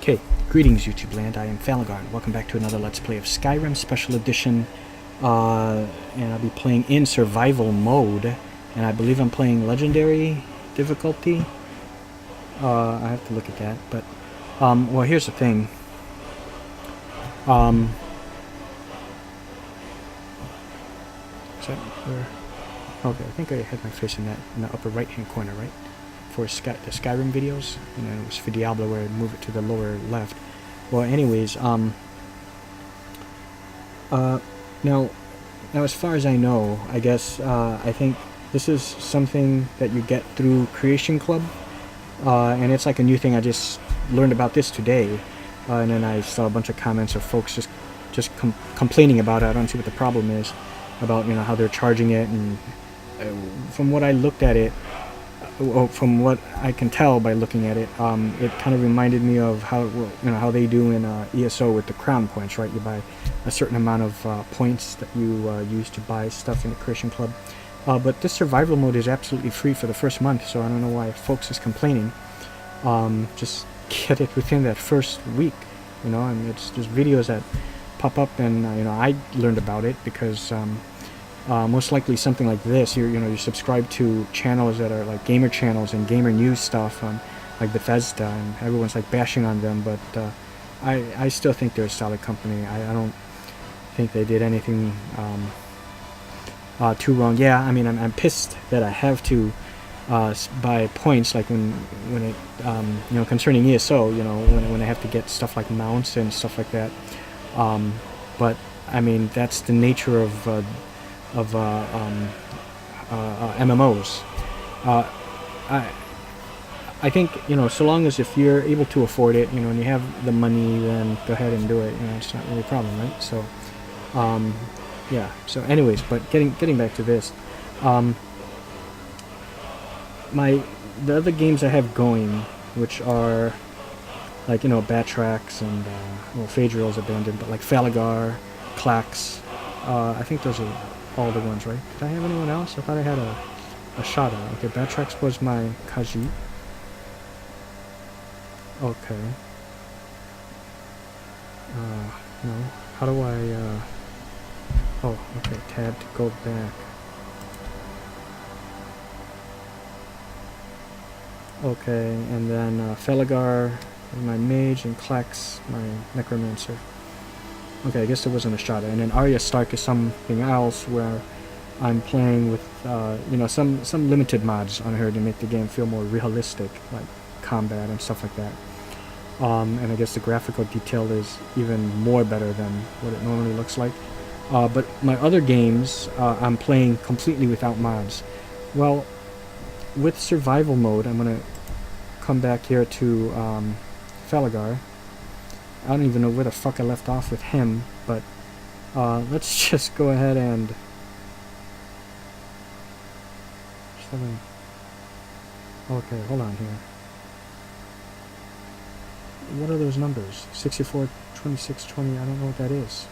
Okay, greetings YouTube land, I am Falagar and welcome back to another Let's Play of Skyrim Special Edition. And I'll be playing in survival mode, and I believe I'm playing legendary difficulty. I have to look at that, but well, here's the thing. Is that where? Okay, I think I had my face in the upper right hand corner, right? For the Skyrim videos, and then it was for Diablo where I'd move it to the lower left. Well, anyways, now as far as I know, I guess I think this is something that you get through Creation Club, and it's like a new thing. I just learned about this today, and then I saw a bunch of comments of folks just complaining about it. I don't see what the problem is about, you know, how they're charging it, and from what I looked at it. Well, from what I can tell by looking at it, it kind of reminded me of how, you know, how they do in ESO with the crown points, right? You buy a certain amount of points that you use to buy stuff in the Creation Club. But this survival mode is absolutely free for the first month, so I don't know why folks is complaining. Just get it within that first week, you know. And it's just videos that pop up, and you know, I learned about it because. Most likely something like this, you subscribe to channels that are like gamer channels and gamer news stuff on like Bethesda, and everyone's like bashing on them, but I still think they're a solid company. I don't think they did anything too wrong. Yeah, I mean, I'm pissed that I have to buy points, like when it you know, concerning ESO, you know, when I have to get stuff like mounts and stuff like that. But I mean, that's the nature of MMOs. I think, you know, so long as if you're able to afford it, you know, and you have the money, then go ahead and do it. You know, it's not really a problem, right? So, yeah. So, anyways, but getting back to this, the other games I have going, which are like, you know, Batrax and well, Phaedriel's abandoned, but like Falagar, Clax, I think those are all the ones, right? Did I have anyone else? I thought I had a Shada. Okay, Batrax was my Khajiit. Okay. No. How do I, oh, okay, tab to go back. Okay, and then Falagar, my mage, and Clax, my necromancer. Okay, I guess there wasn't a Shada. And then Arya Stark is something else where I'm playing with, you know, some limited mods on her to make the game feel more realistic, like combat and stuff like that. And I guess the graphical detail is even more better than what it normally looks like. But my other games, I'm playing completely without mods. Well, with survival mode, I'm going to come back here to Falagar. I don't even know where the fuck I left off with him, but let's just go ahead and... Okay, hold on here. What are those numbers? 64, 26, 20, I don't know what that is.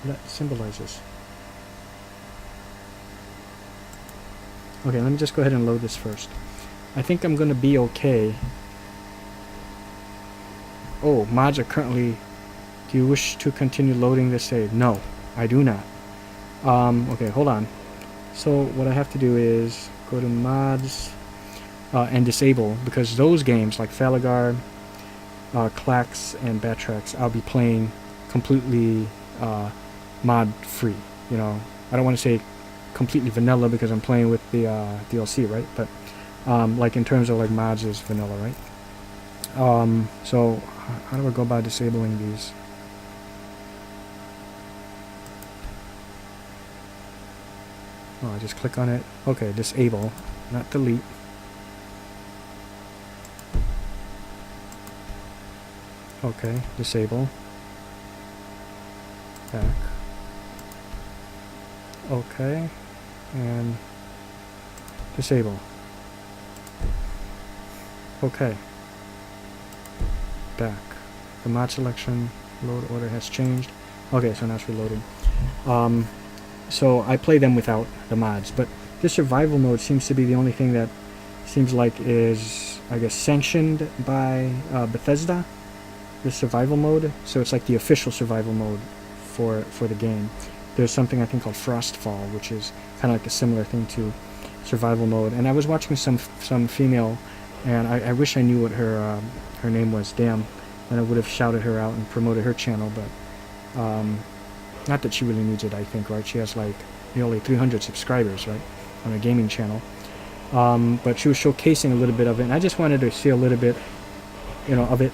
What that symbolizes. Okay, let me just go ahead and load this first. I think I'm going to be okay. Oh, mods are currently... Do you wish to continue loading this save? No, I do not. Okay, hold on. So what I have to do is go to mods and disable, because those games like Falagar, Clax, and Batrax, I'll be playing completely mod free. You know, I don't want to say completely vanilla because I'm playing with the DLC, right? But like in terms of like mods is vanilla, right? So how do I go about disabling these? Oh, I just click on it. Okay, disable, not delete. Okay, disable. Back. Okay, and disable. Okay. Back. The mod selection load order has changed. Okay, so now it's reloading. So I play them without the mods, but this survival mode seems to be the only thing that seems like is, I guess, sanctioned by Bethesda. the survival mode. So it's like the official survival mode for the game. There's something I think called Frostfall, which is kind of like a similar thing to survival mode. And I was watching some female, and I wish I knew what her name was. Damn, and I would have shouted her out and promoted her channel, but not that she really needs it. I think, right? She has like nearly 300 subscribers, right, on her gaming channel. But she was showcasing a little bit of it, and I just wanted to see a little bit, of it.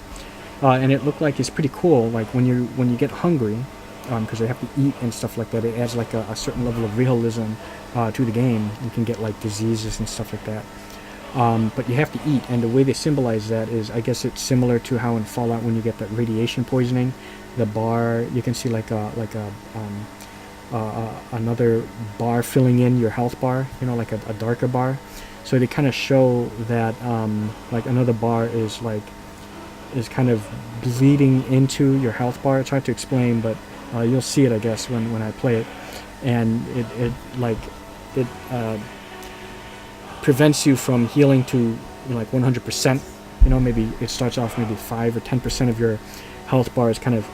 And it looked like it's pretty cool. Like when you get hungry, because they have to eat and stuff like that, it adds like a certain level of realism to the game. You can get like diseases and stuff like that. But you have to eat, and the way they symbolize that is, I guess it's similar to how in Fallout when you get that radiation poisoning, the bar, you can see another bar filling in your health bar, like a darker bar. So they kind of show that like another bar is kind of bleeding into your health bar. It's hard to explain, but you'll see it, I guess, when I play it, and it prevents you from healing to like 100%. Maybe it starts off maybe 5 or 10% of your health bar is kind of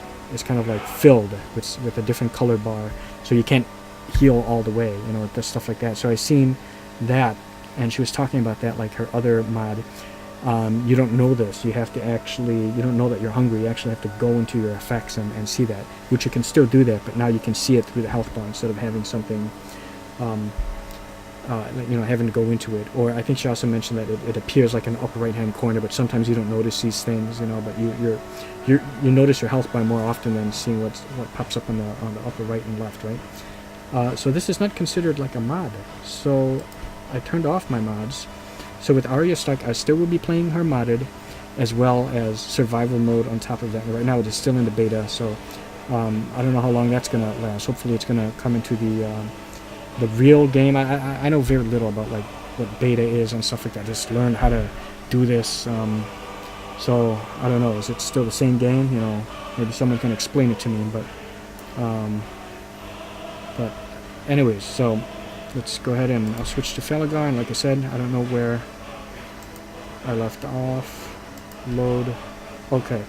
like filled with a different colored bar, so you can't heal all the way. Stuff like that. So I seen that, and she was talking about that, like her other mod. You don't know this. You don't know that you're hungry. You actually have to go into your effects and see that, which you can still do that, but now you can see it through the health bar instead of having something, having to go into it. Or I think she also mentioned that it appears like in the upper right-hand corner, but sometimes you don't notice these things, but you notice your health bar more often than seeing what pops up on the upper right and left, right? So this is not considered like a mod. So I turned off my mods. So with Arya Stark, I still will be playing her modded, as well as survival mode on top of that. And right now it is still in the beta, so I don't know how long that's going to last. Hopefully it's going to come into the real game. I know very little about like what beta is and stuff like that. Just learn how to do this. So I don't know. Is it still the same game? Maybe someone can explain it to me. But anyways, so let's go ahead and I'll switch to Falagar. And like I said, I don't know where I left off. Load. Okay.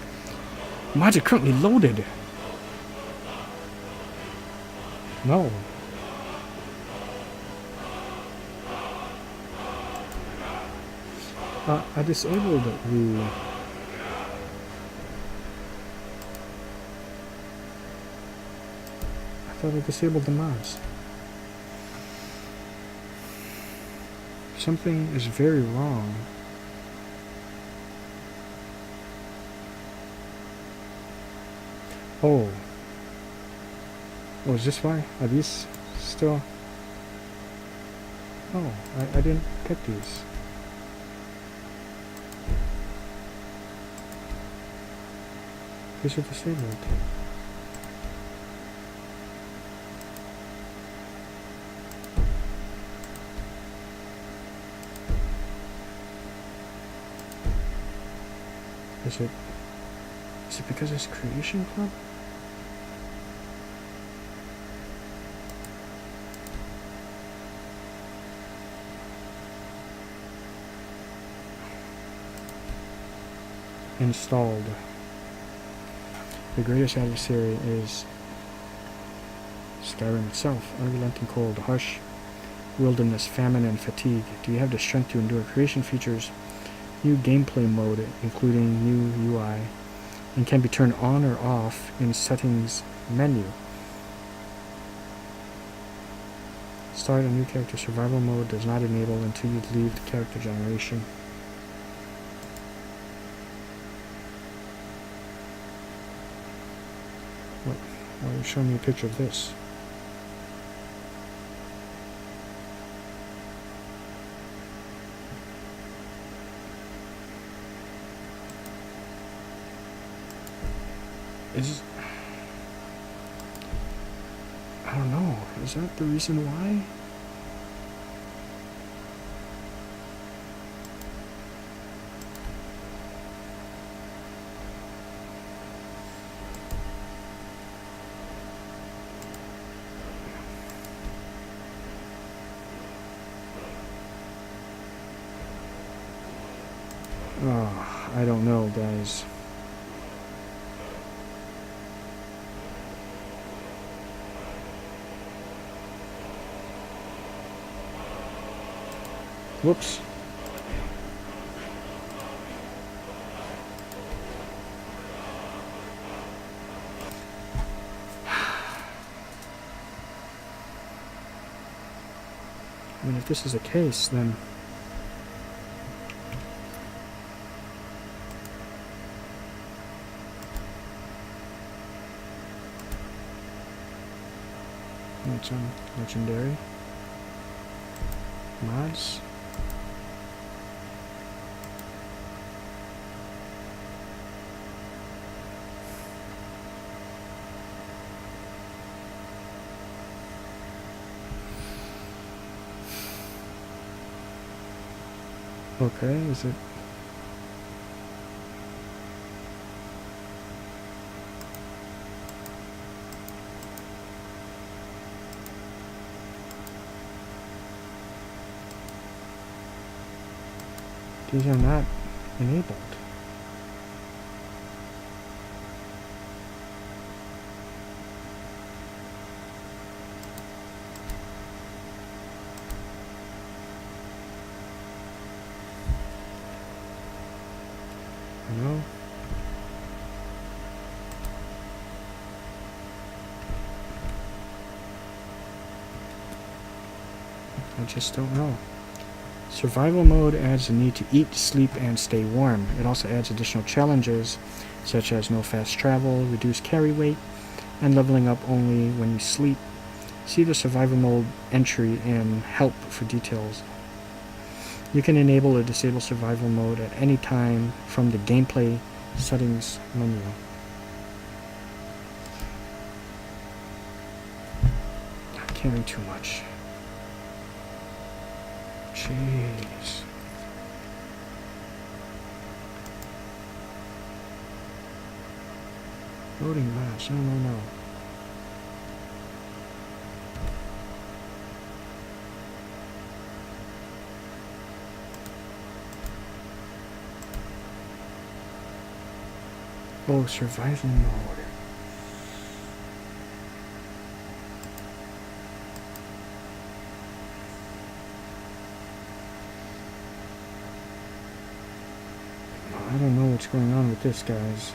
Mods are currently loaded. No. I disabled the... I thought I disabled the mods. Something is very wrong. Oh. Oh, is this why? Are these still... Oh, I didn't get these. These are disabled. Is it because it's Creation Club? Installed. The greatest adversary is Skyrim itself. Unrelenting cold, harsh wilderness, famine, and fatigue. Do you have the strength to endure? Creation features new gameplay mode, including new UI, and can be turned on or off in settings menu. Start a new character. Survival mode does not enable until you leave the character generation. Why are you showing me a picture of this? I don't know. Is that the reason why? Oh, I don't know, guys. Whoops. I mean, if this is the case, then... It's on legendary. Mods. Okay, is it? These are not enabled. No. I just don't know. Survival mode adds the need to eat, sleep, and stay warm. It also adds additional challenges, such as no fast travel, reduced carry weight, and leveling up only when you sleep. See the survival mode entry in help for details. You can enable or disable survival mode at any time from the gameplay settings menu. Not carrying too much. Jeez. Loading maps. No. Oh, survival mode. I don't know what's going on with this, guys.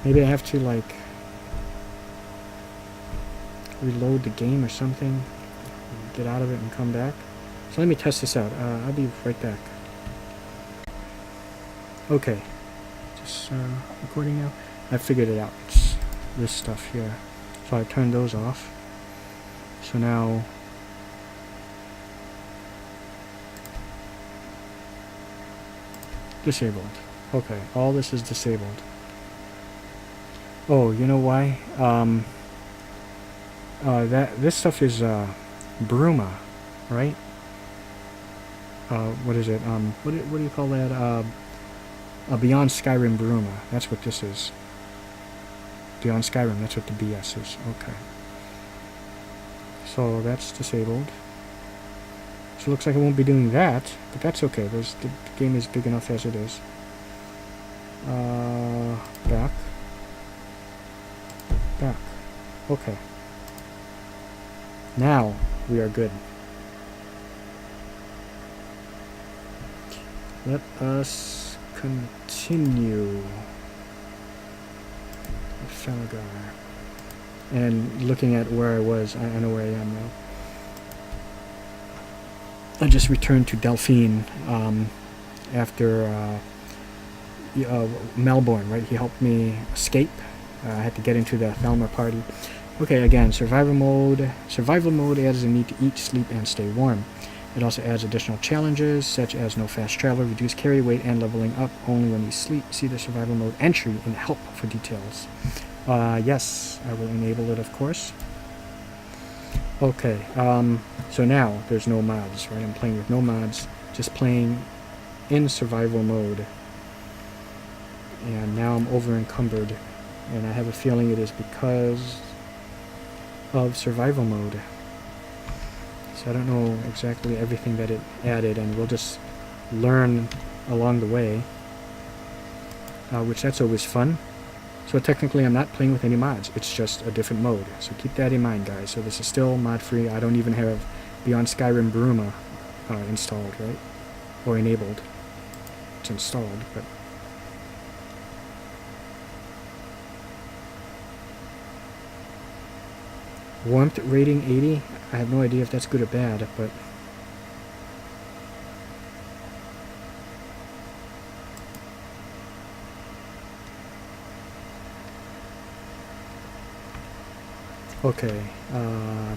Maybe I have to, like, reload the game or something. Get out of it and come back. So let me test this out. I'll be right back. Okay. Just recording now. I figured it out. It's this stuff here. So I turned those off. So now... disabled. Okay, all this is disabled. Oh, you know why? This stuff is Bruma, right? What is it? What do you call that? Beyond Skyrim Bruma. That's what this is. Beyond Skyrim. That's what the BS is. Okay. So that's disabled. So it looks like I won't be doing that, but that's okay. The game is big enough as it is. Back. Back. Okay. Now we are good. Let us continue with Falagar. And looking at where I was, I know where I am now. I just returned to Delphine after Melbourne, right? He helped me escape. I had to get into the Thalmor party. Okay, again, survival mode. Survival mode adds the need to eat, sleep, and stay warm. It also adds additional challenges, such as no fast travel, reduced carry weight, and leveling up only when you sleep. See the survival mode entry in help for details. Yes, I will enable it, of course. Okay, so now there's no mods, right? I'm playing with no mods, just playing in survival mode. And now I'm over encumbered, and I have a feeling it is because of survival mode. So I don't know exactly everything that it added, and we'll just learn along the way, which that's always fun. So technically I'm not playing with any mods, it's just a different mode. So keep that in mind, guys. So this is still mod free. I don't even have Beyond Skyrim Bruma installed, right? Or enabled. It's installed, but... Warmth rating 80. I have no idea if that's good or bad, but... Okay,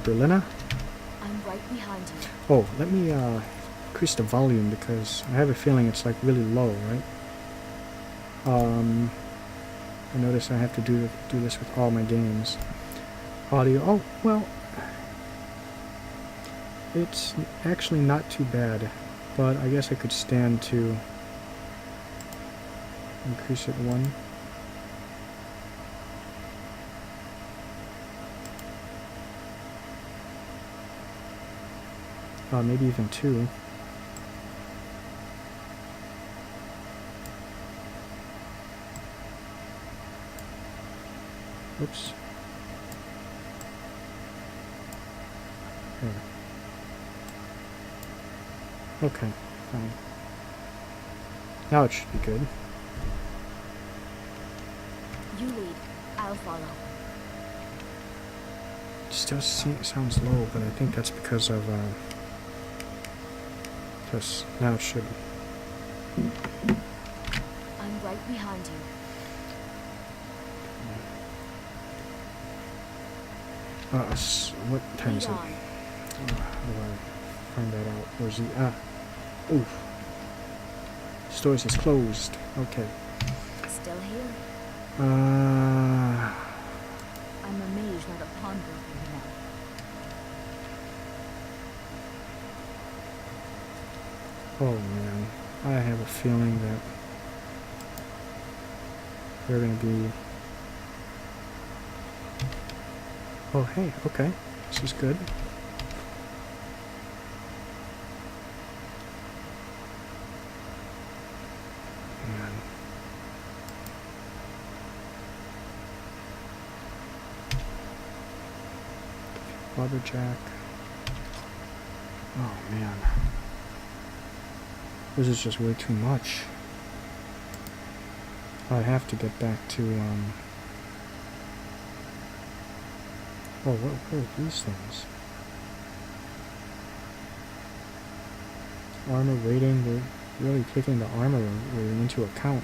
Berlina? I'm right behind you. Oh, let me increase the volume because I have a feeling it's like really low, right? I notice I have to do this with all my games. Audio, oh, well, it's actually not too bad, but I guess I could stand to increase it 1. Maybe even 2. Oops. Here. Okay, fine. Now it should be good. You lead. I'll follow. It still sounds low, but I think that's because of this. Now it should. I'm right behind you. What time is it? Lead How on. do I find that out? Where's the... Oof. Stores is closed. Okay. Still here. Uh... I'm a mage, not a pawnbroker, you know. Oh man. I have a feeling that they're gonna be... Oh hey, okay. This is good. Man. Lumberjack. Oh man. This is just way too much. I have to get back to oh, what are these things? Armor rating, we're really taking the armor rating into account.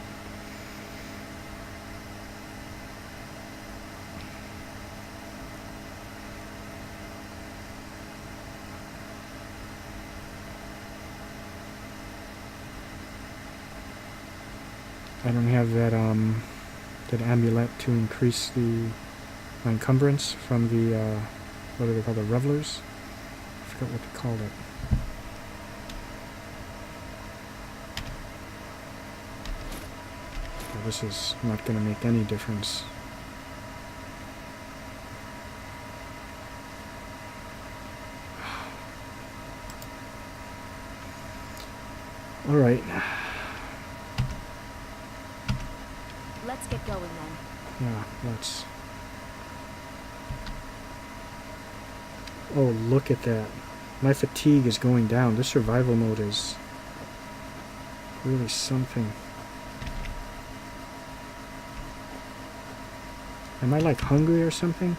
I don't have that amulet to increase my encumbrance from the, what do they call the revelers? I forgot what they called it. Well, this is not going to make any difference. All right. Let's get going then. Yeah, let's. Oh, look at that. My fatigue is going down. This survival mode is really something. Am I like hungry or something?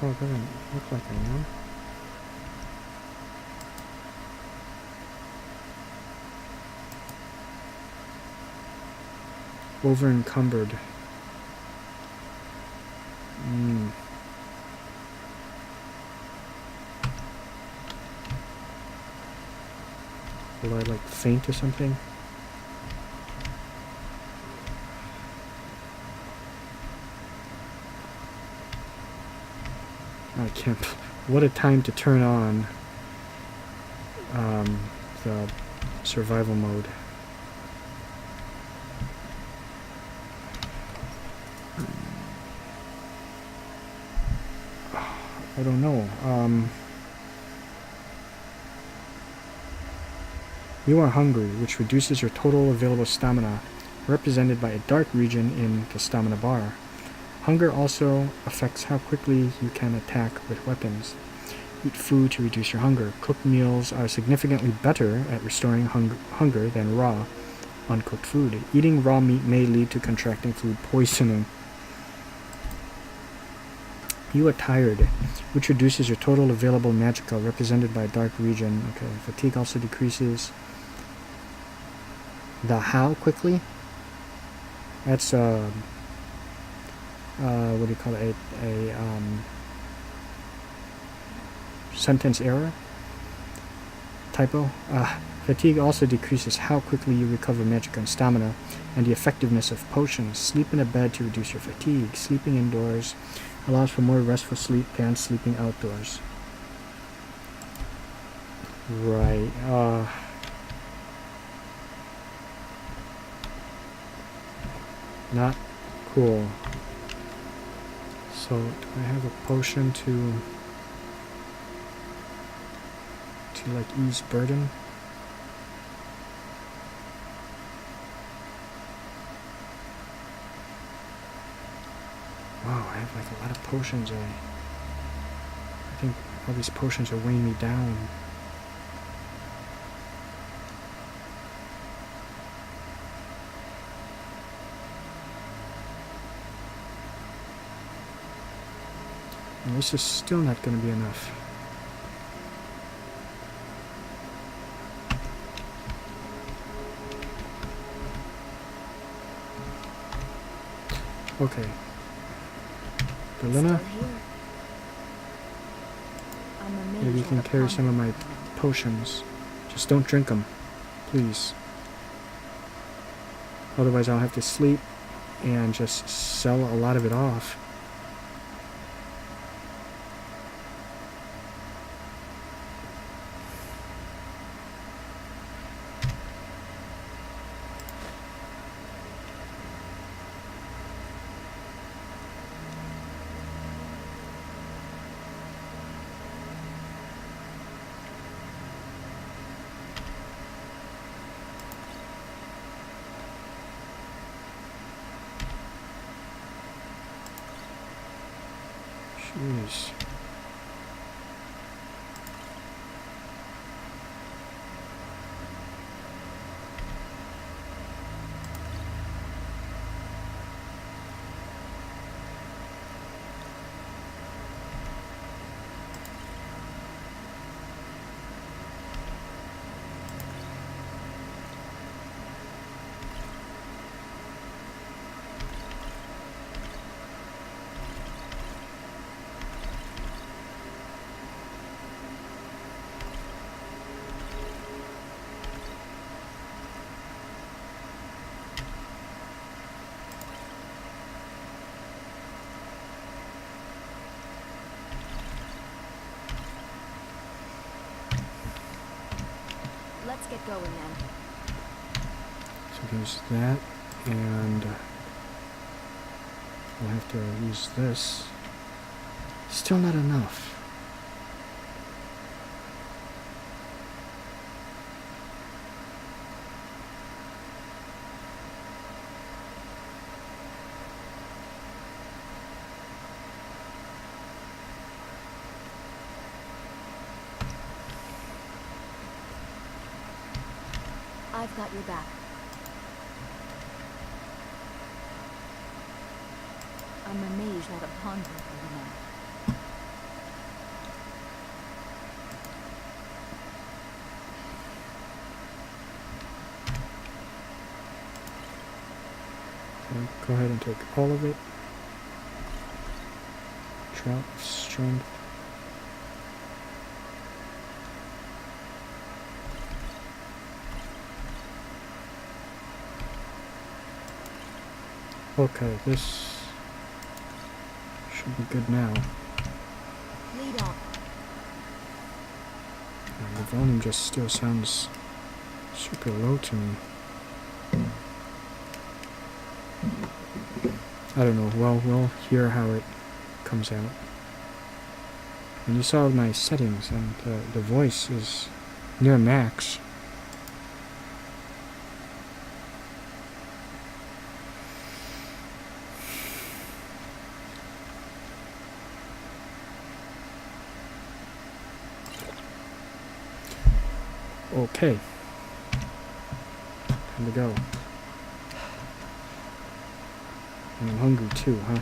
Oh, it doesn't look like I am. Over encumbered. Will I like faint or something? I can't. What a time to turn on the survival mode. I don't know. You are hungry, which reduces your total available stamina represented by a dark region in the stamina bar. Hunger also affects how quickly you can attack with weapons. Eat food to reduce your hunger. Cooked meals are significantly better at restoring hunger than raw, uncooked food. Eating raw meat may lead to contracting food poisoning. You are tired, which reduces your total available magicka, represented by a dark region. Okay, fatigue also decreases. The how quickly? That's what do you call it? A sentence error? Typo? Fatigue also decreases how quickly you recover magicka and stamina, and the effectiveness of potions. Sleep in a bed to reduce your fatigue. Sleeping indoors allows for more restful sleep than sleeping outdoors. Right. Not cool. So, do I have a potion to like ease burden? Wow, I have like a lot of potions. I think all these potions are weighing me down. And this is still not going to be enough. Okay. Berlina, maybe you can carry some of my potions. Just don't drink them, please. Otherwise I'll have to sleep and just sell a lot of it off. Jeez. Let's get going then. So there's that, and we'll have to use this. Still not enough. I've got your back. I'm a mage, not a pawnbroker, you know. Okay, go ahead and take all of it. Drop strength. Okay, this should be good now. Lead on. The volume just still sounds super low to me. I don't know. Well, we'll hear how it comes out. And you saw my settings, and the voice is near max. Okay. Time to go. And I'm hungry too, huh?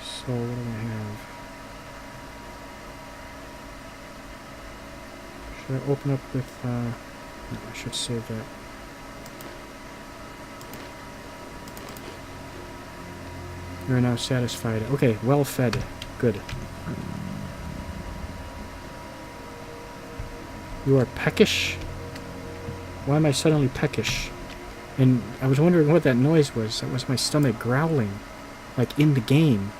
So what do I have? Should I open up with, no, I should save that. You're now satisfied. Okay, well fed. Good. You are peckish? Why am I suddenly peckish? And I was wondering what that noise was. That was my stomach growling. Like in the game.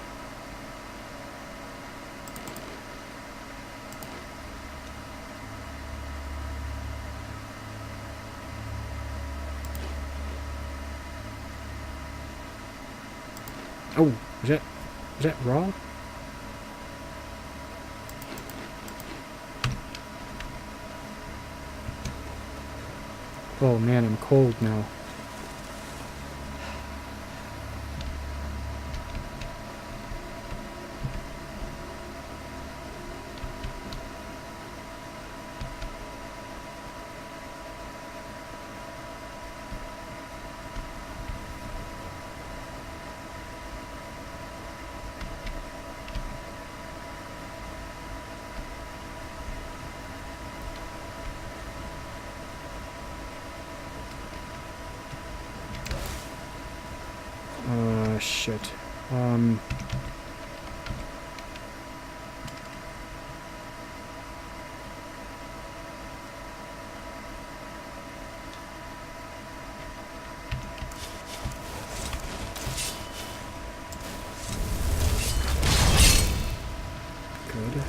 Oh, is that raw? Oh man, I'm cold now. Shit. Good.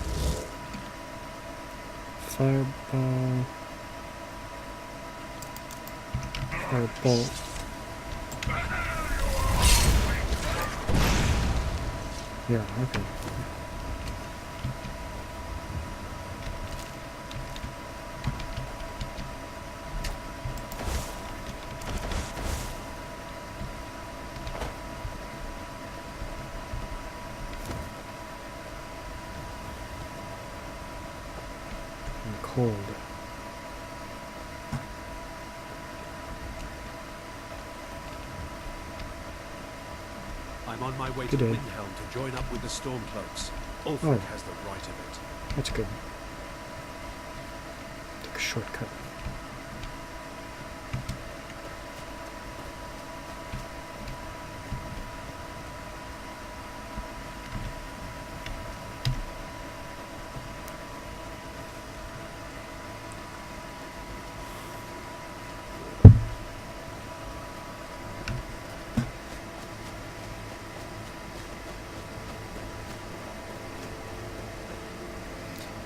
Fireball. Firebolt. Yeah, okay. I'm cold. I'm on my way to Windhelm to join up with the Stormcloaks. Ulfric has the right of it. That's good. Took a shortcut.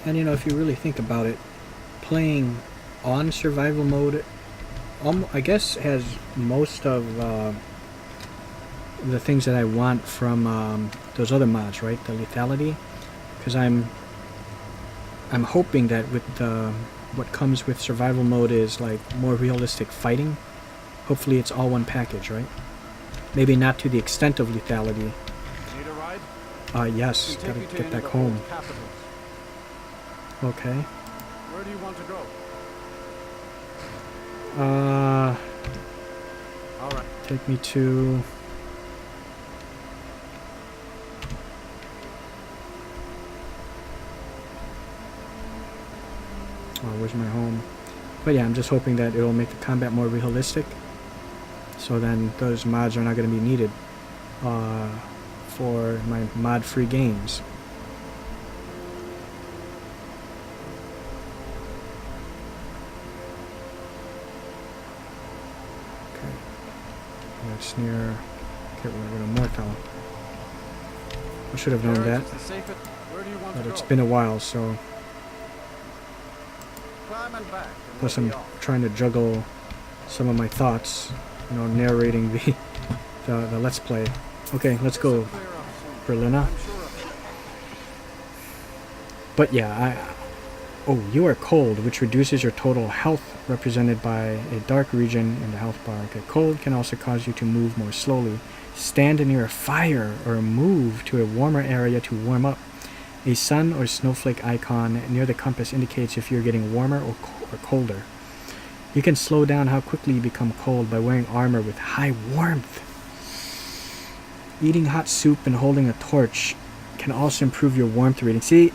And you know, if you really think about it, playing on survival mode, I guess has most of the things that I want from those other mods, right? The lethality, because I'm hoping that with what comes with survival mode is like more realistic fighting. Hopefully, it's all one package, right? Maybe not to the extent of lethality. Need a ride? Yes, gotta get back home. Okay. Where do you want to go? All right. Take me to... Oh, where's my home? But yeah, I'm just hoping that it'll make the combat more realistic. So then those mods are not going to be needed for my mod-free games. That's near... Okay, we're going to Mortal. I should have known that. But it's been a while, so... Plus I'm trying to juggle some of my thoughts, you know, narrating the Let's Play. Okay, let's go, Berlina. But yeah, oh, you are cold, which reduces your total health, represented by a dark region in the health bar. Okay, cold can also cause you to move more slowly. Stand near a fire or move to a warmer area to warm up. A sun or snowflake icon near the compass indicates if you're getting warmer or colder. You can slow down how quickly you become cold by wearing armor with high warmth. Eating hot soup and holding a torch can also improve your warmth rating. See,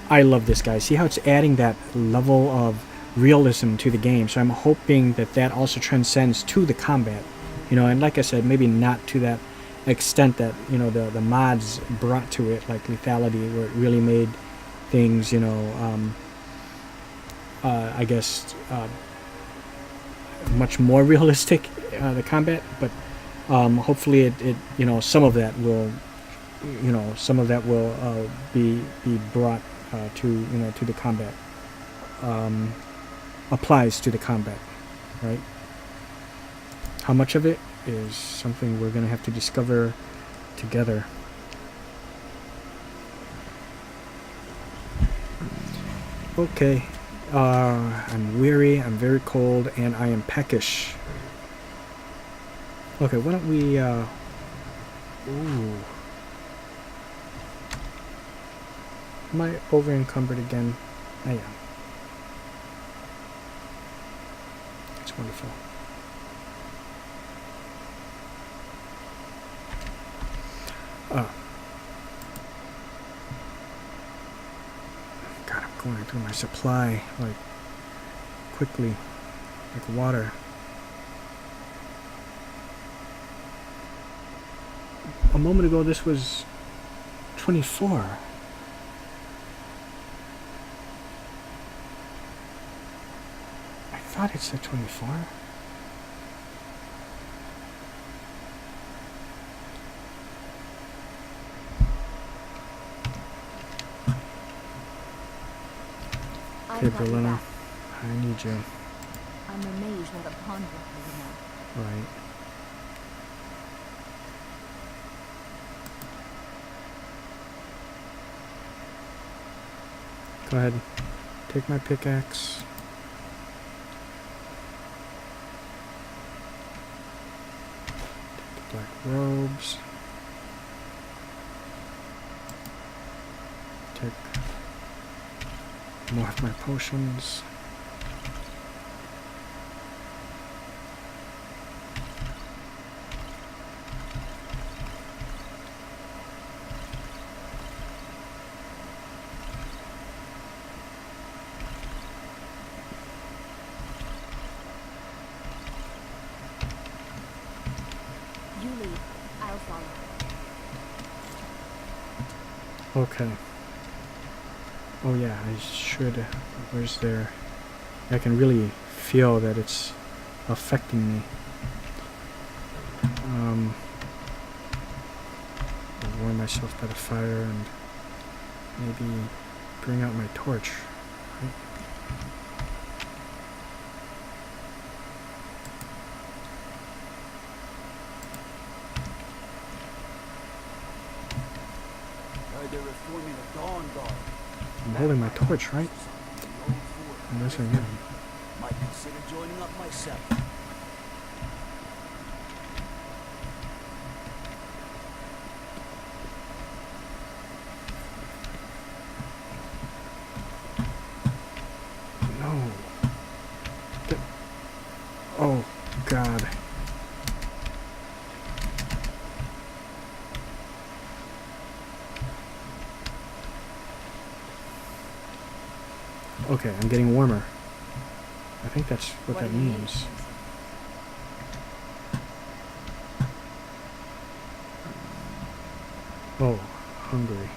I love this, guys. See how it's adding that level of realism to the game. So I'm hoping that that also transcends to the combat. You know, and like I said, maybe not to that extent that, you know, the mods brought to it, like lethality, where it really made things, you know, I guess, much more realistic, the combat. But hopefully it, you know, some of that will, you know, be brought to, you know, to the combat, applies to the combat, right? How much of it is something we're gonna have to discover together. Okay, I'm weary, I'm very cold, and I am peckish. Okay, why don't we, ooh. Am I over encumbered again? I am. It's wonderful. God, I'm going through my supply, like, quickly, like water. A moment ago, this was 24. I thought it said 24. Okay, Berliner, I need you. I'm a mage, not a pawnbroker, you know. Right. Go ahead. Take my pickaxe. Take the black robes. Take more of my potions. You lead. I'll follow. Okay. Oh yeah, I should. Where's there? I can really feel that it's affecting me. I'll warm myself by the fire and maybe bring out my torch. Right? I'm holding my torch, right? Unless I am. Might consider joining up myself. No. Oh, God. Okay, I'm getting warmer. I think that's what that means. Oh, hungry.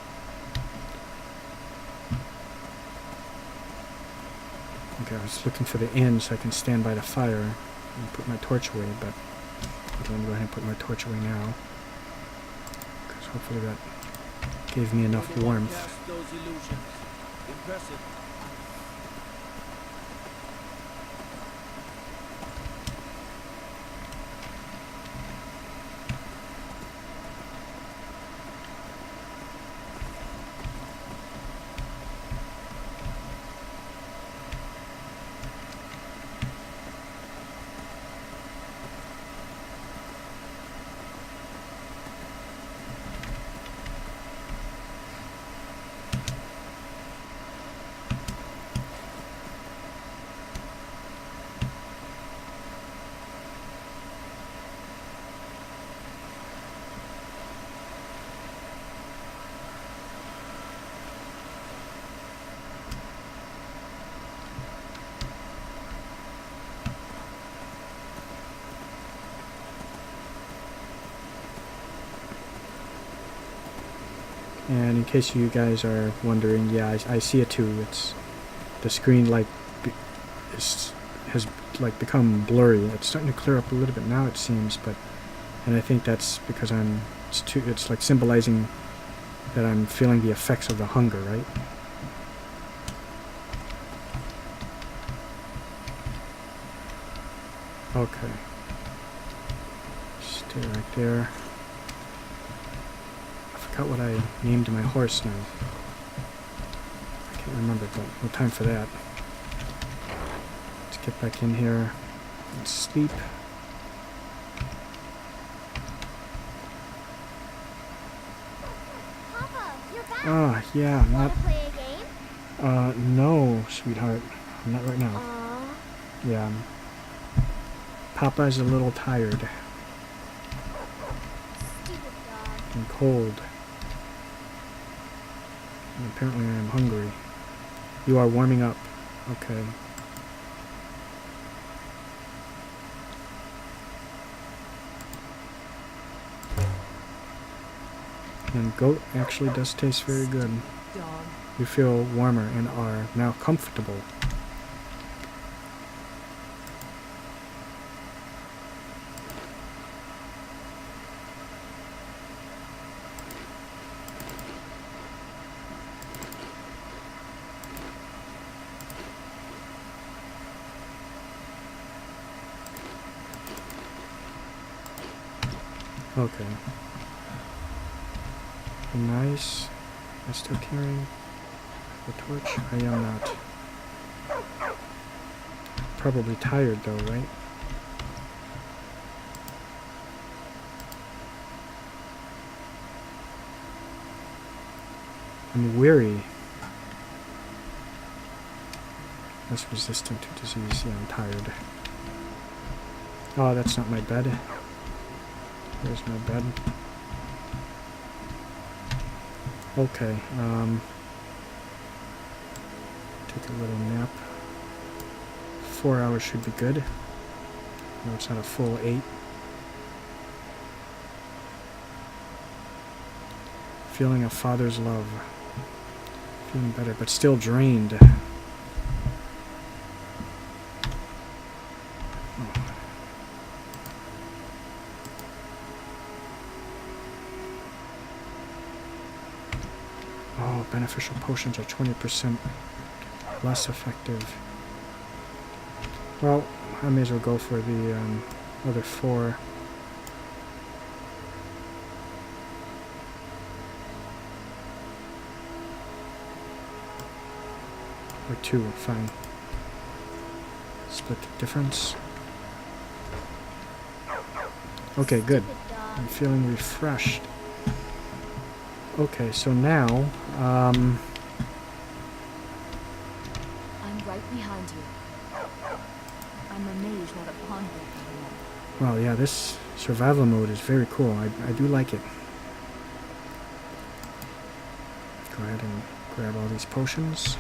Okay, I was looking for the inn so I can stand by the fire and put my torch away, but I'm going to go ahead and put my torch away now. Because hopefully that gave me enough warmth. Cast those illusions. Impressive. And in case you guys are wondering, yeah, I see it too. It's the screen like has like become blurry. It's starting to clear up a little bit now, it seems, and I think that's because it's like symbolizing that I'm feeling the effects of the hunger, right? Okay. Stay right there. I forgot what I named my horse now. I can't remember, but no time for that. Let's get back in here and sleep. Papa, you're back. Ah, yeah, Wanna not... play a game? No, sweetheart. Not right now. Aww. Yeah. Papa's a little tired Stupid dog. and cold. And apparently I am hungry. You are warming up. Okay. And goat actually does taste very good. Dog. You feel warmer and are now comfortable. Okay. Nice. Am I still carrying the torch? I am not. Probably tired though, right? I'm weary. Less resistant to disease. Yeah, I'm tired. Oh, that's not my bed. There's my bed. Okay, take a little nap. 4 hours should be good. No, it's not a full 8. Feeling a father's love. Feeling better, but still drained. Oh, beneficial potions are 20% less effective. Well, I may as well go for the other 4. Or 2, fine. Split the difference. Okay, good. I'm feeling refreshed. Okay, so now, I'm right behind you. I'm a mage, not a pawnbroker. well, yeah, this survival mode is very cool. I do like it. Go ahead and grab all these potions.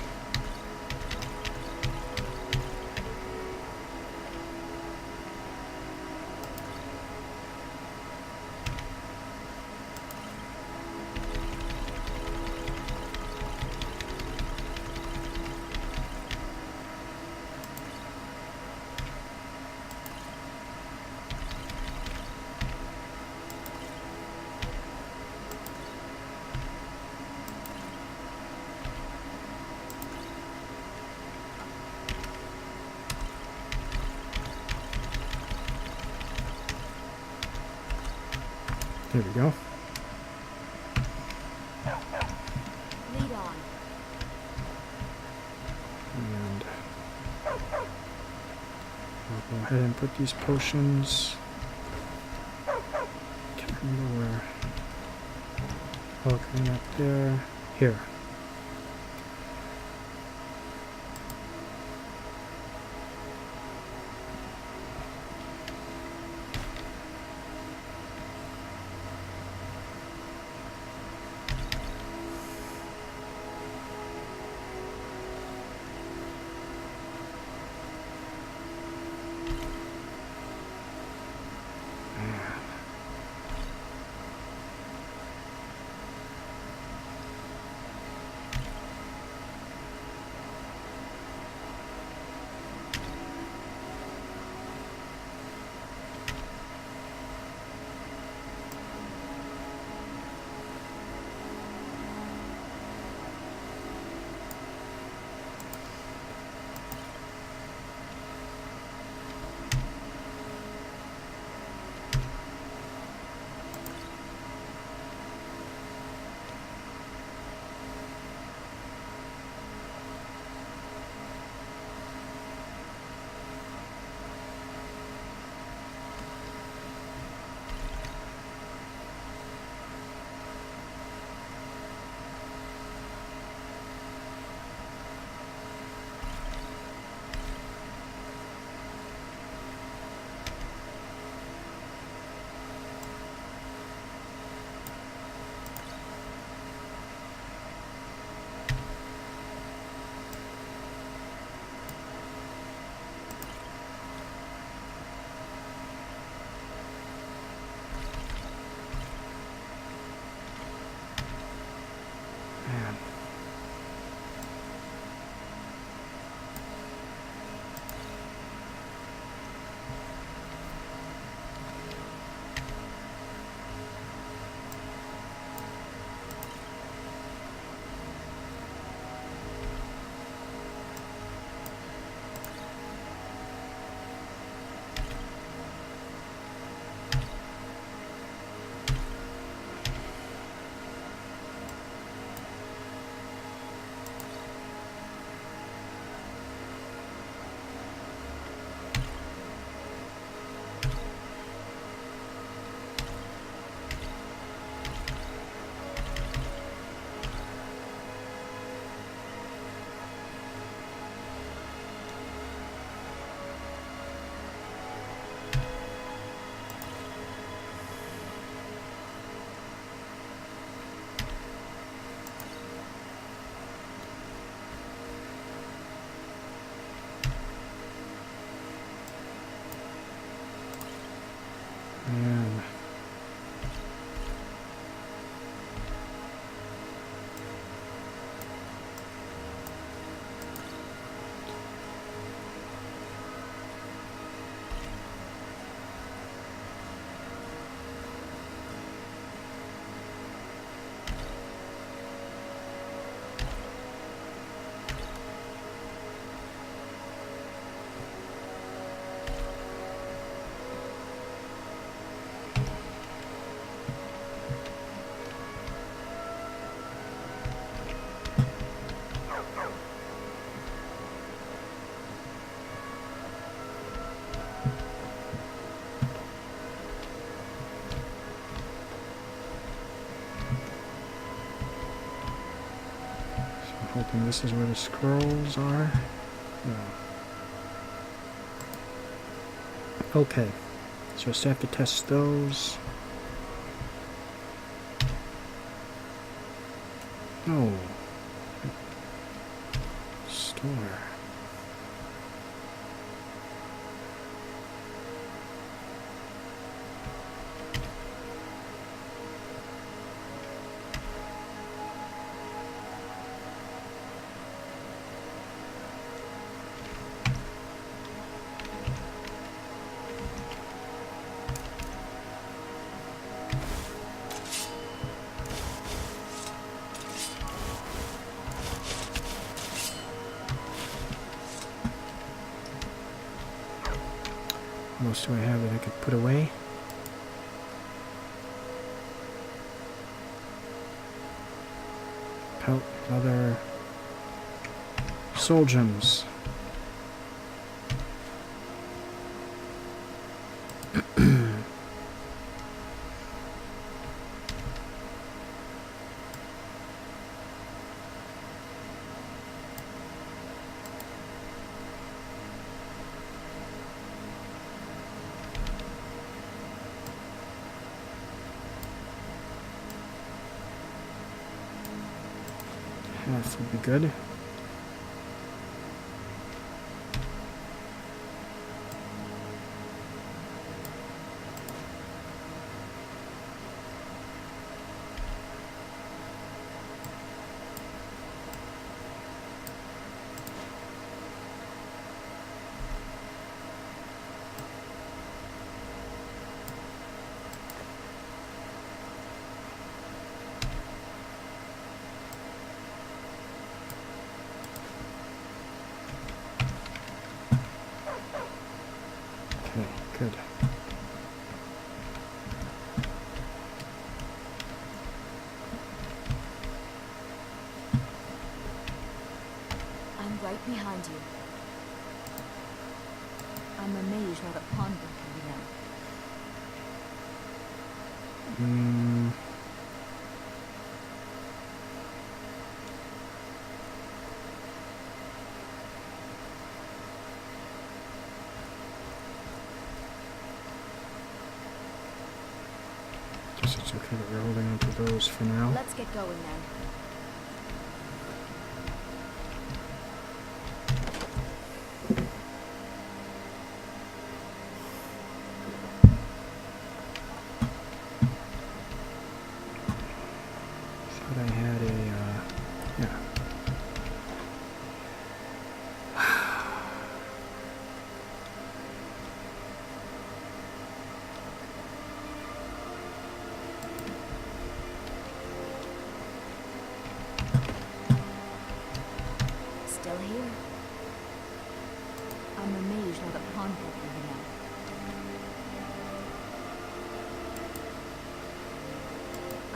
There we go. Lead on. And I'll go ahead and put these potions. Can't remember where. Okay, up there. Here. hoping this is where the scrolls are. No. Okay, so I still have to test those. Oh. Store. What else do I have that I could put away? Pelt, leather, soul gems. Half would be good. Okay, good. I'm right behind you. I'm a mage, not a pawnbroker, you know. Guess it's okay that we're holding on to those for now. Let's get going then. Thought I had a, yeah. Still here. I'm a mage, not a pawnbroker, you know.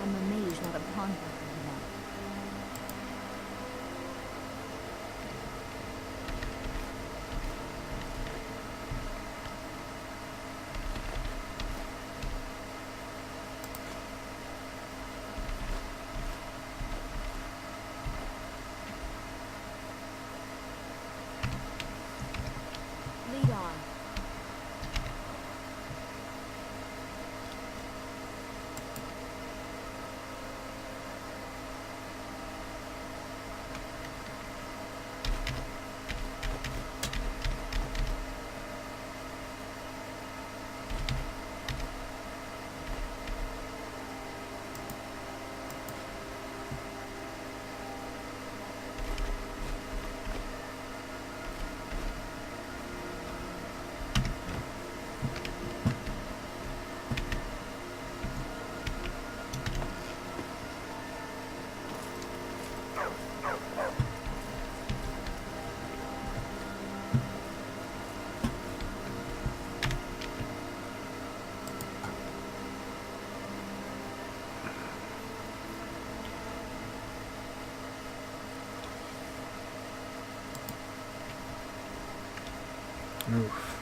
I'm a mage, not a pawnbroker, you know. Lead on. Oof.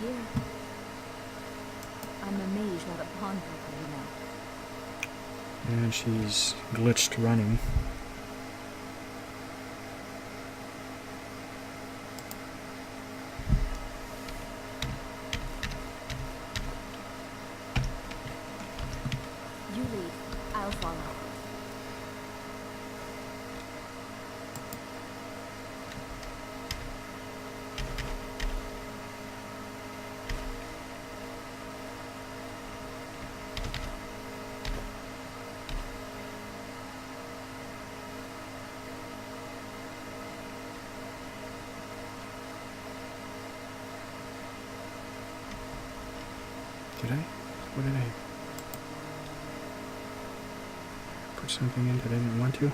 here. I'm a mage, not a pawnbroker, you know. And she's glitched running. You lead. I'll follow. Did I? What did I? Put something in that I didn't want to?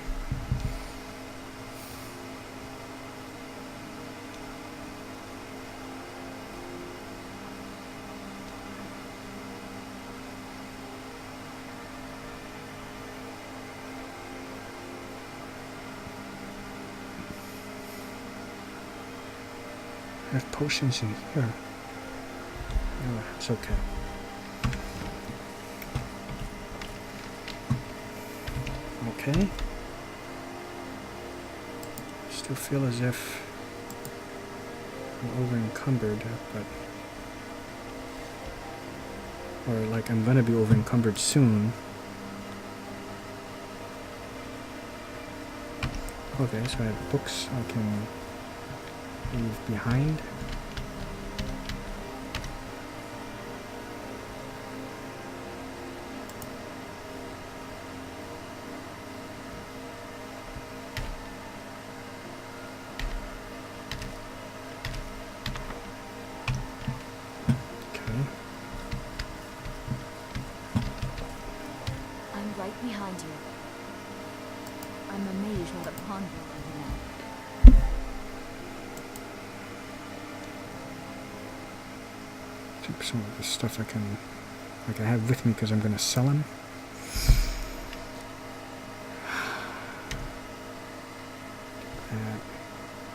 I have potions in here. Oh, it's okay. Okay. Still feel as if I'm over encumbered, but or like I'm gonna be over encumbered soon. Okay, so I have books I can leave behind. I'm right behind you. I'm a mage, not a pawnbroker, you know. I think some of the stuff I can, like I have with me because I'm going to sell them.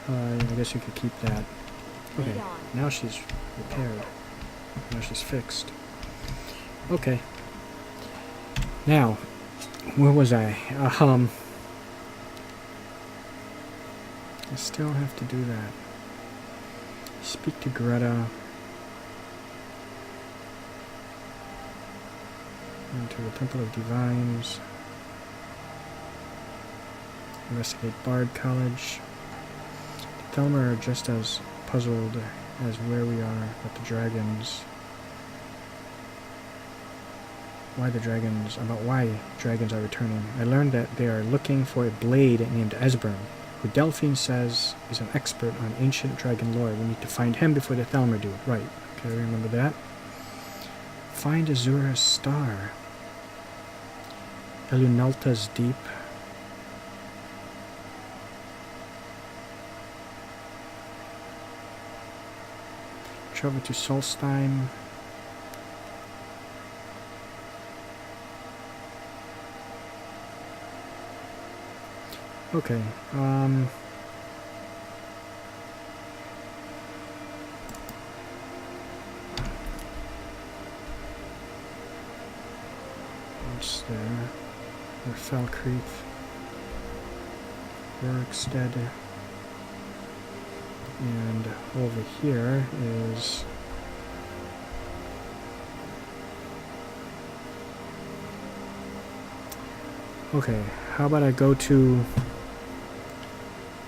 I guess you could keep that. Okay, Lead on. now she's repaired. Now she's fixed. Okay. Now, where was I? I still have to do that. Speak to Greta. Into the Temple of Divines. Investigate Bard College. The Thelmer are just as puzzled as where we are with the dragons. About why dragons are returning. I learned that they are looking for a blade named Esbern, who Delphine says is an expert on ancient dragon lore. We need to find him before the Thelmer do. Right. Okay, I remember that. Find Azura's star. Elunalta's deep. Travel to Solstheim. Okay, what's there? Or Falkreath, Rorikstead, and over here is okay, how about I go to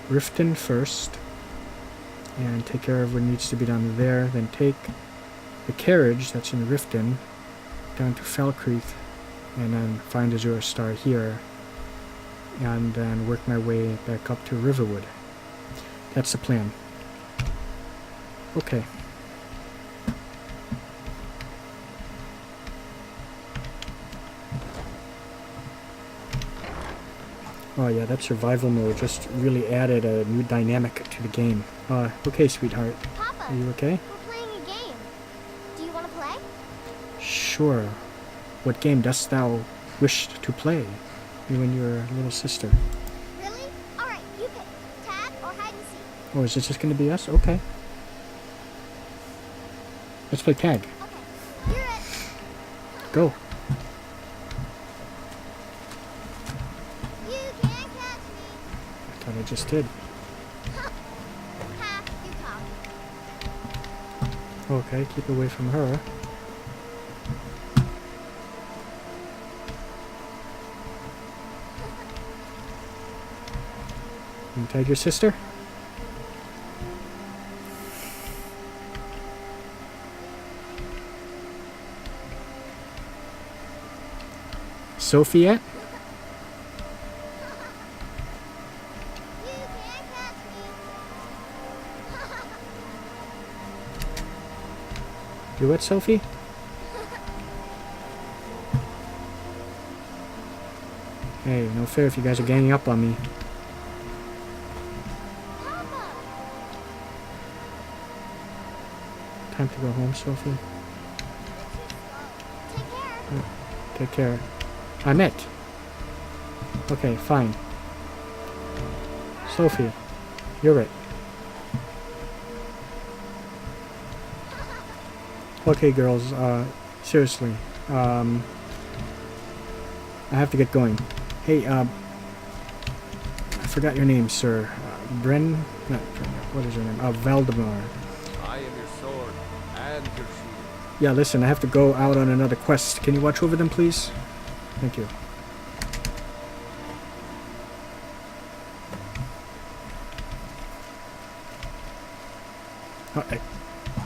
Riften first and take care of what needs to be done there, then take the carriage that's in Riften down to Falkreath and then find Azura's star here and then work my way back up to Riverwood. That's the plan. Okay. Oh yeah, that survival mode just really added a new dynamic to the game. Okay, sweetheart. Papa, Are you okay? we're playing a game. Do you want to play? Sure. What game dost thou wish to play? You and your little sister. Really? Alright, you pick. Tag or hide and seek. Oh, is it just going to be us? Okay. Let's play tag. Okay, you're it. Go. You can't catch me. I thought I just did. Ha, you cock. Okay, keep away from her. You tag your sister? Sophie yet? You can't catch me. You what, Sophie? Hey, no fair if you guys are ganging up on me. Papa. Time to go home, Sophie. Take care. Take care. I'm it. Okay, fine. Sophie, you're it. Okay, girls, seriously, I have to get going. Hey, I forgot your name, sir. Not Bren, what is your name? Valdemar. I am your sword and your shield. Yeah, listen, I have to go out on another quest. Can you watch over them, please? Thank you.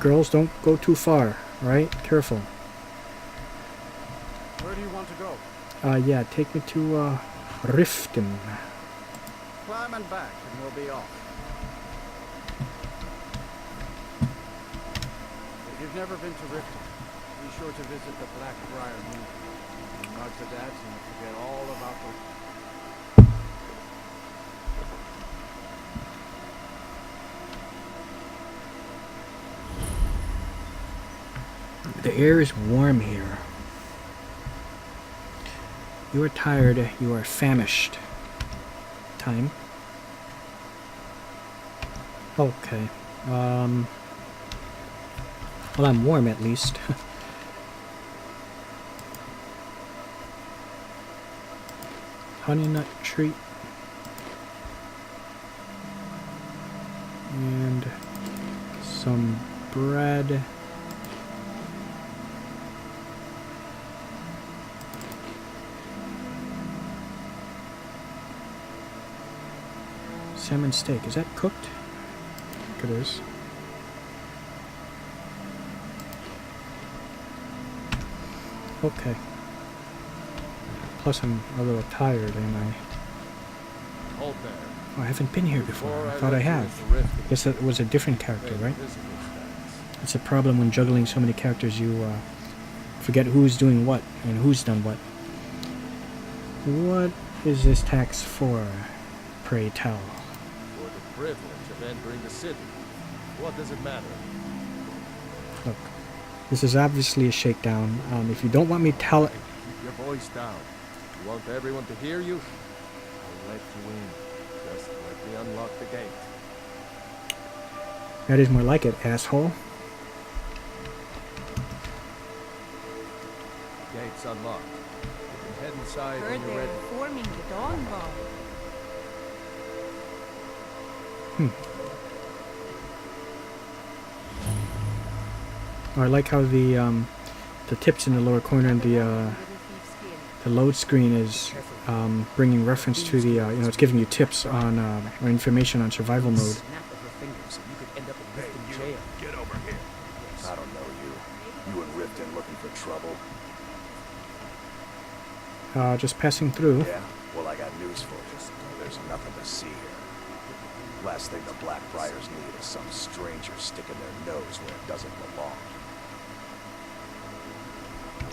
Girls, don't go too far, alright? Careful. Where do you want to go? Yeah, take me to, Riften. Climb and back, and we'll be off. If you've never been to Riften, be sure to visit the Blackbriar Moon. Magzadat and forget all about the... The air is warm here. You are tired, you are famished. Time. Okay. Well, I'm warm at least. Honey nut treat. And some bread. Salmon steak. Is that cooked? I think it is. Okay. Plus I'm a little tired, am I? Hold there. Oh, I haven't been here before. I thought I have. Guess that was a different character, right? It's a problem when juggling so many characters, you forget who's doing what and who's done what. What is this tax for, pray tell? For the privilege of entering the city. What does it matter? Look, this is obviously a shakedown. If you don't want me telling... Keep your voice down. You want everyone to hear you? I'll let you in. Just let me unlock the gate. That is more like it, asshole. Gate's unlocked. You can head inside Heard when you're they're ready. forming the Dawn Ball. Oh, I like how the tips in the lower corner and the load screen is bringing reference to the it's giving you tips on or information on survival mode. Snap of her fingers, you could end up in Riften jail. Get over here. I don't know you. You and Riften looking for trouble? Just passing through. Yeah? Well, I got news for you. There's nothing to see here. Last thing the Blackbriars need is some stranger sticking their nose where it doesn't belong.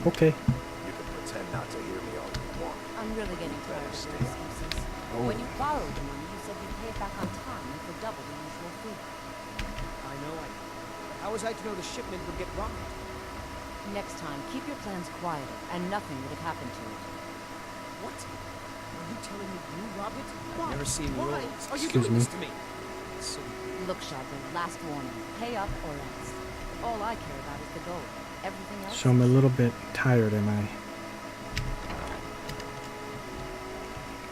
Okay. You can pretend not to hear me all you want. I'm really getting tired of your excuses. When you borrowed the money, you said you'd pay it back on time and for double the usual fee. I know. How was I to know the shipment would get robbed? Next time, keep your plans quieter, and nothing would have happened to it. What? Are you telling me you robbed it? Why? I've never seen Why? yours. Are you Excuse doing me. this to me? So, Look, Shadley, last warning. Pay up or else. All I care about is the gold. Everything else. So I'm a little bit tired, am I?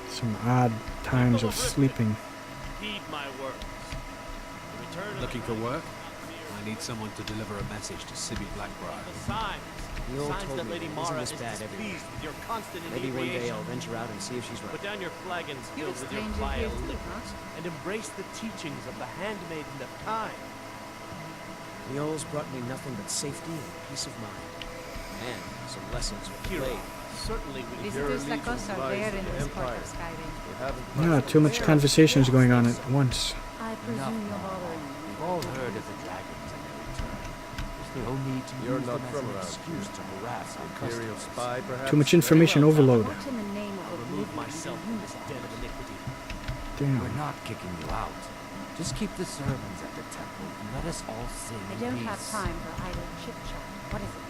Some odd times of sleeping. Heed my words. The return of Looking the for Knight work? of I need someone to deliver a message to Sibby Blackbriar. The signs. The old Signs told that me Lady that Mara isn't is this bad everywhere. displeased with your constant Maybe one day inebriation. I'll venture out and see if she's Put right. down your flagons You filled with your stranger vile here too, liquids and embrace the teachings of the handmaiden of time. The owls brought me nothing but safety and peace of mind. And some lessons with the Kira, blade. certainly we Visitors your like us allegiance are lies rare with in the this part Empire. of Skyrim. We haven't Yeah, too much conversations going on at once. I presume you're bothering me. We've all heard of the dragons and their return. There's no need to You're use not them as from an around excuse to harass our Imperial customers. spy, perhaps? Too much information overload. What in the name of I'll remove Oblivion myself do from you this want? den of iniquity. Damn. We're not kicking you out. Just keep the servants at the temple and let us all sing I in don't peace. have time for idle chit-chat. What is it?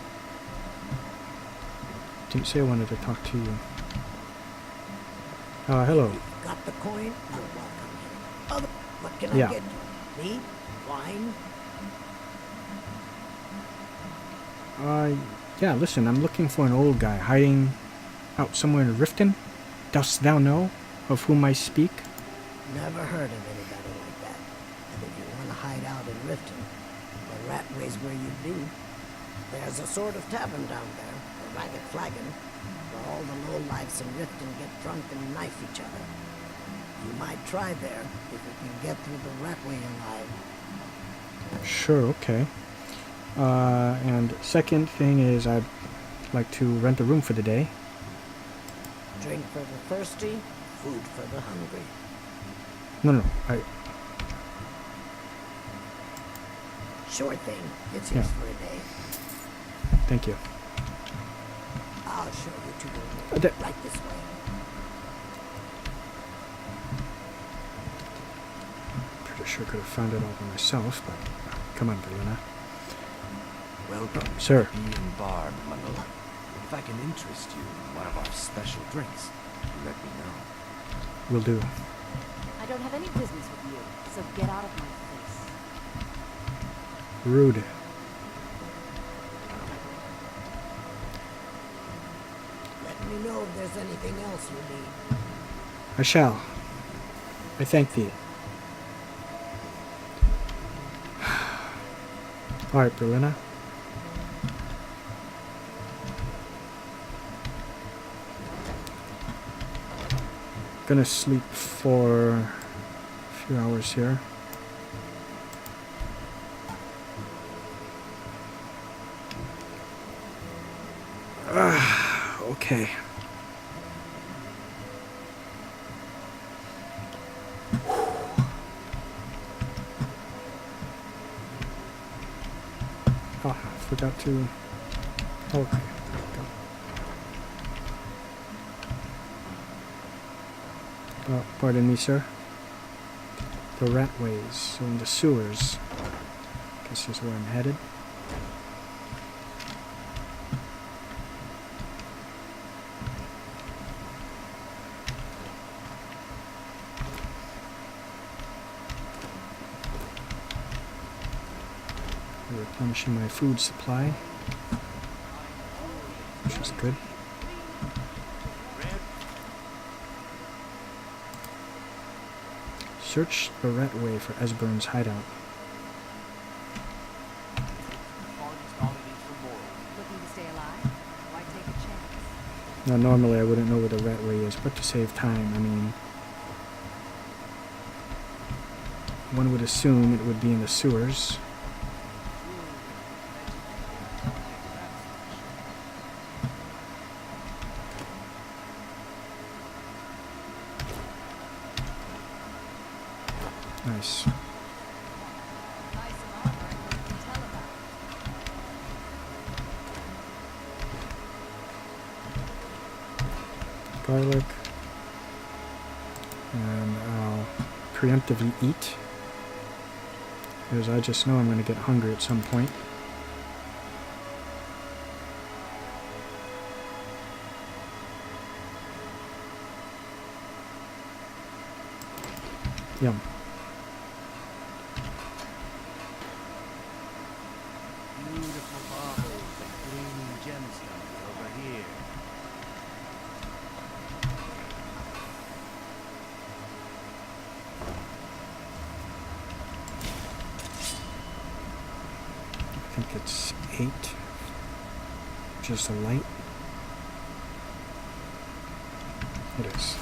Didn't say I wanted to talk to you. Hello. Got the coin? You're welcome here. Other, what can Yeah. I get you? Meat? Wine? Yeah, listen, I'm looking for an old guy hiding out somewhere in Riften. Dost thou know of whom I speak? Never heard of anybody like that. And if you want to hide out in Riften, the rat way's where you'd be. There's a sort of tavern down there, a ragged flagon, where all the lowlifes in Riften get drunk and knife each other. You might try there if you can get through the rat way alive. Sure, okay. And second thing is I'd like to rent a room for the day. Drink for the thirsty, food for the hungry. No, Sure thing. It's Yeah. yours for a day. thank you. I'll show you to your room. that- Right this way. Pretty sure I could have found it all by myself, but come on, Verlina. Welcome, Sir. Bee and Barb, Mundle. If I can interest you in one of our special drinks, let me know. Will do. I don't have any business with you, so get out of my face. Rude. Let me know if there's anything else you need. I shall. I thank thee. Alright, Berlina. Gonna sleep for a few hours here. Okay. Oh, I forgot to... Okay, there we go. Pardon me, sir. The ratways, so in the sewers. Guess is where I'm headed. Replenishing my food supply, which is good. Search the Ratway for Esbern's hideout. Looking to stay alive? Why take a chance? Now, normally I wouldn't know where the Ratway is, but to save time, I mean, one would assume it would be in the sewers. Nice. Garlic. And I'll preemptively eat, because I just know I'm going to get hungry at some point. Yum. I think it's 8. Just a light. It is.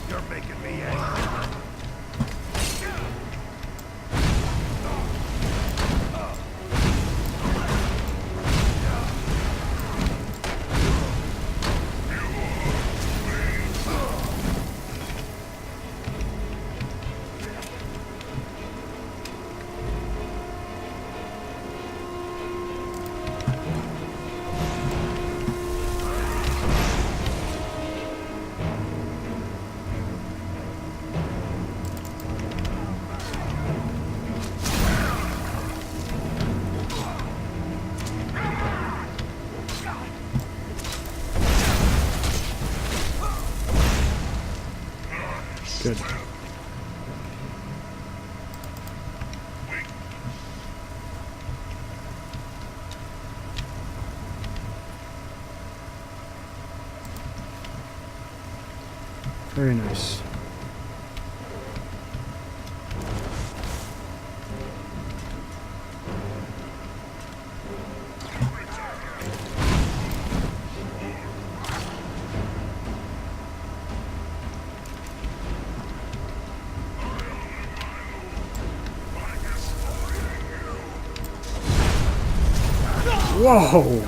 You're making me angry. Good. Very nice. Whoa!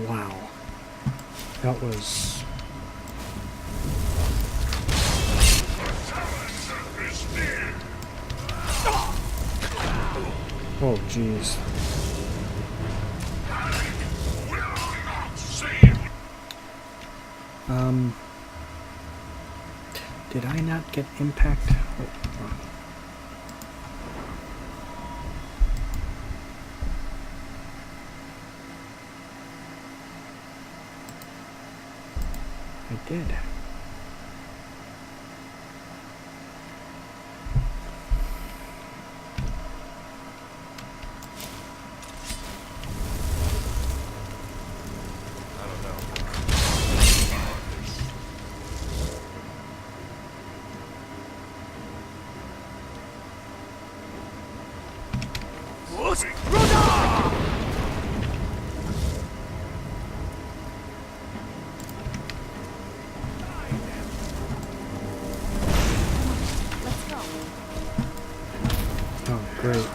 Wow. That was... Oh, jeez. Did I not get impact? Oh, wrong. I did. Great.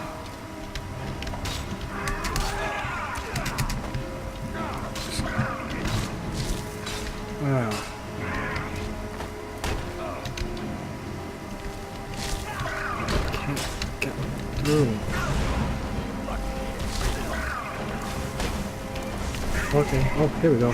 Wow. Can't get through. Okay. Oh, here we go.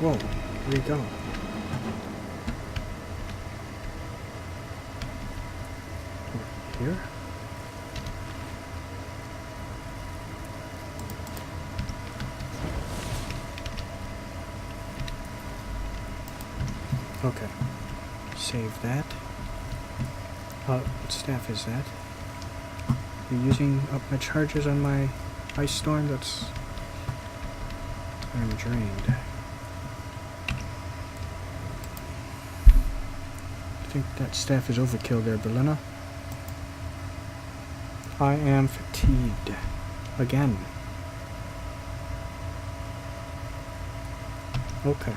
Whoa, where'd he go? Here? Okay. Save that. What staff is that? You're using up my charges on my ice storm? That's... I'm drained. I think that staff is overkill there, Berlina. I am fatigued. Again. Okay.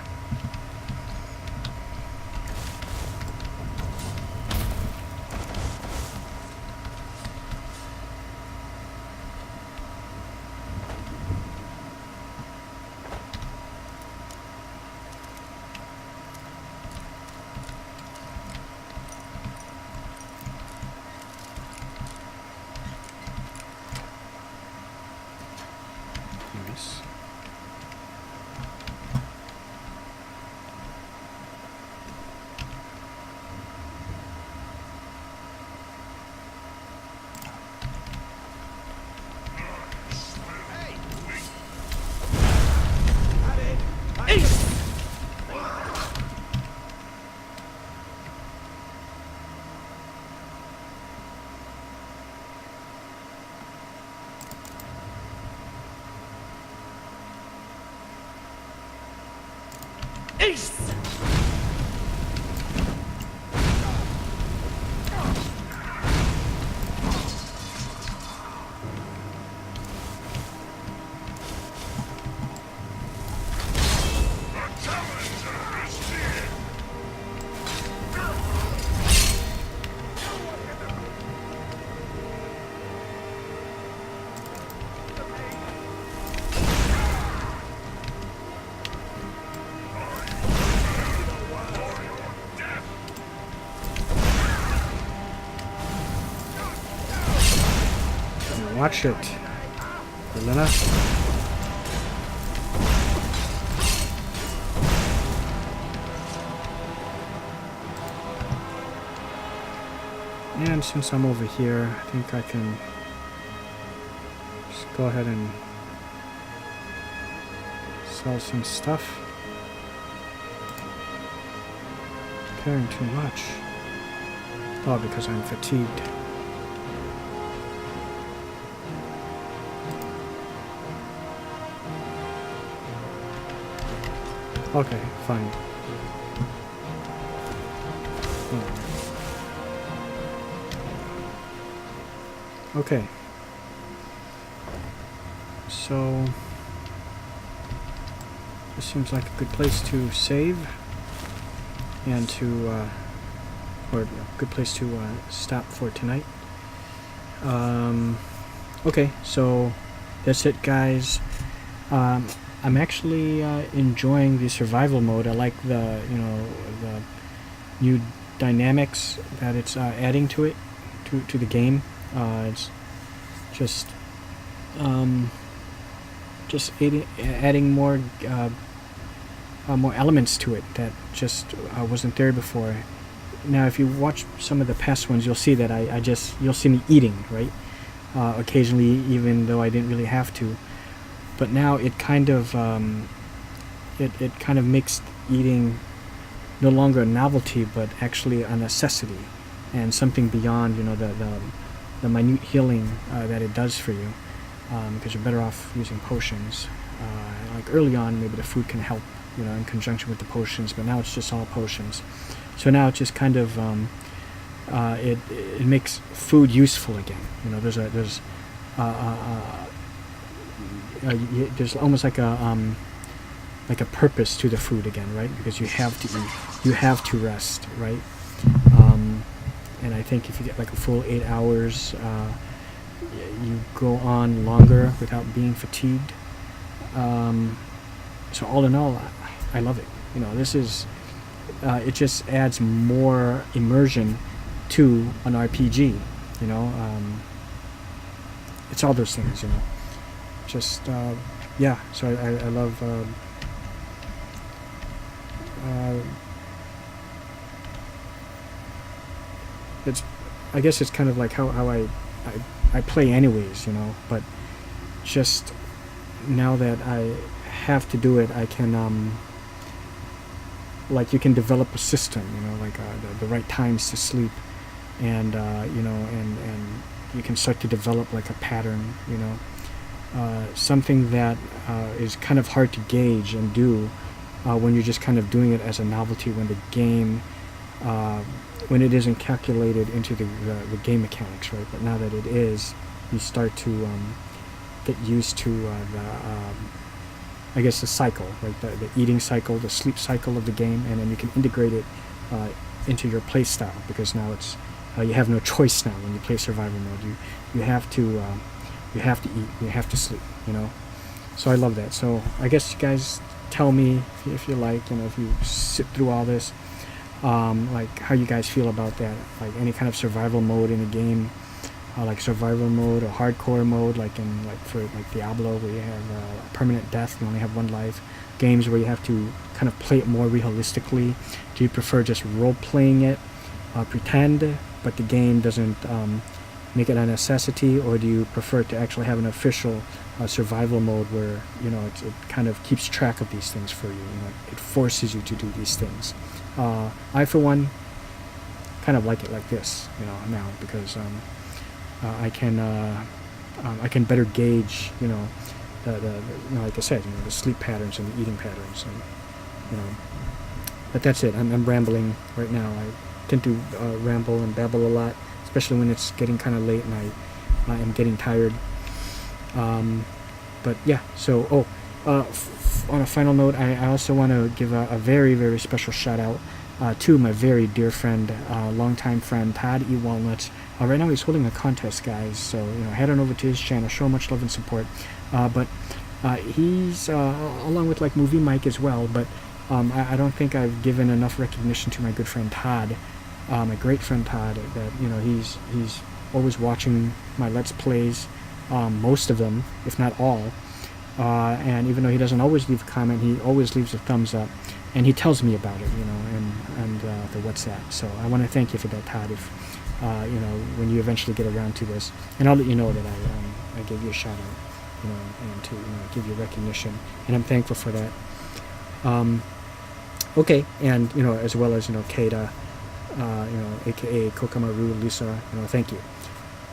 Nice. Watch it, Berlina. And since I'm over here, I think I can just go ahead and sell some stuff. Carrying too much. Oh, because I'm fatigued. Okay, fine. Okay. So this seems like a good place to save and to or a good place to stop for tonight. Okay, so that's it, guys. I'm actually enjoying the survival mode. I like the the new dynamics that it's adding to it, to the game. It's just adding more more elements to it that just wasn't there before. Now, if you watch some of the past ones, you'll see that you'll see me eating, right? Occasionally, even though I didn't really have to. But now it kind of it kind of makes eating no longer a novelty, but actually a necessity, and something beyond the minute healing that it does for you, because you're better off using potions. Like early on, maybe the food can help, in conjunction with the potions, but now it's just all potions. So now it's just kind of it makes food useful again. There's almost like a purpose to the food again, right? Because you have to eat, you have to rest, right? And I think if you get like a full 8 hours, you go on longer without being fatigued. So all in all, I love it. This is it just adds more immersion to an RPG. It's all those things, Just yeah. So I love. I guess it's kind of like how I play anyways, but just now that I have to do it, I can like you can develop a system, like the right times to sleep, and and you can start to develop like a pattern, something that is kind of hard to gauge and do when you're just kind of doing it as a novelty, when the game when it isn't calculated into the game mechanics, right? But now that it is, you start to get used to I guess the cycle, right? The eating cycle, the sleep cycle of the game, and then you can integrate it into your play style, because now it's you have no choice now when you play survival mode. You have to eat, you have to sleep, So I love that. So I guess you guys tell me if you like, if you sit through all this, like how you guys feel about that, like any kind of survival mode in a game, like survival mode or hardcore mode, like for Diablo, where you have permanent death, you only have one life. Games where you have to kind of play it more realistically. Do you prefer just role playing it, pretend, but the game doesn't make it a necessity, or do you prefer to actually have an official survival mode where it kind of keeps track of these things for you? It forces you to do these things. I, for one, kind of like it like this, now, because I can better gauge, like I said, the sleep patterns and the eating patterns, and But that's it. I'm rambling right now. I tend to ramble and babble a lot, especially when it's getting kind of late and I am getting tired. But yeah. So on a final note, I also want to give a very, very special shout out to my very dear friend, longtime friend, Todd E. Walnuts. Right now he's holding a contest, guys, so head on over to his channel, show much love and support. But he's along with like Movie Mike as well, but I don't think I've given enough recognition to my good friend Todd, my great friend Todd, that he's always watching my Let's Plays, most of them, if not all. And even though he doesn't always leave a comment, he always leaves a thumbs up, and he tells me about it, and the WhatsApp. So I want to thank you for that, Todd. If when you eventually get around to this, and I'll let you know that I gave you a shout out, and to give you recognition, and I'm thankful for that. Okay, and as well as Keita, aka Kokamaru, Lisa, thank you.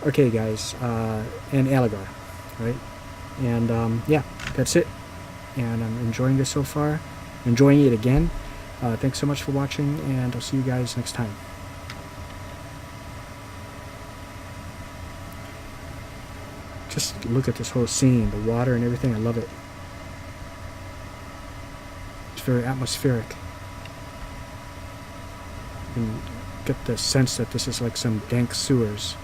Okay, guys, and Falagar, right? And yeah, that's it. And I'm enjoying this so far, enjoying it again. Thanks so much for watching, and I'll see you guys next time. Just look at this whole scene, the water and everything. I love it. It's very atmospheric. You can get the sense that this is like some dank sewers.